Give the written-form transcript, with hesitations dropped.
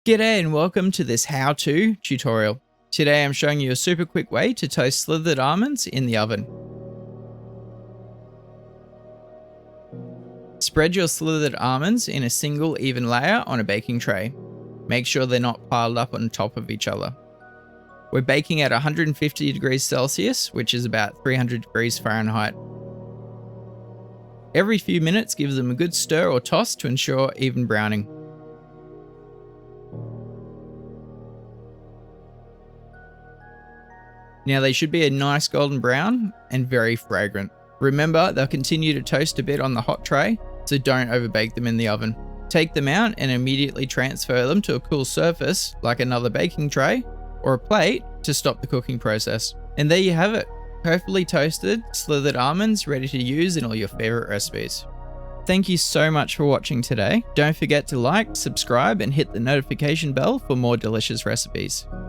G'day and welcome to this how-to tutorial. Today I'm showing you a super quick way to toast slivered almonds in the oven. Spread your slivered almonds in a single even layer on a baking tray. Make sure they're not piled up on top of each other. We're baking at 150 degrees Celsius, which is about 300 degrees Fahrenheit. Every few minutes give them a good stir or toss to ensure even browning. Now they should be a nice golden brown and very fragrant. Remember, they'll continue to toast a bit on the hot tray, so don't overbake them in the oven. Take them out and immediately transfer them to a cool surface like another baking tray or a plate to stop the cooking process. And there you have it, perfectly toasted slivered almonds ready to use in all your favorite recipes. Thank you so much for watching today. Don't forget to like, subscribe and hit the notification bell for more delicious recipes.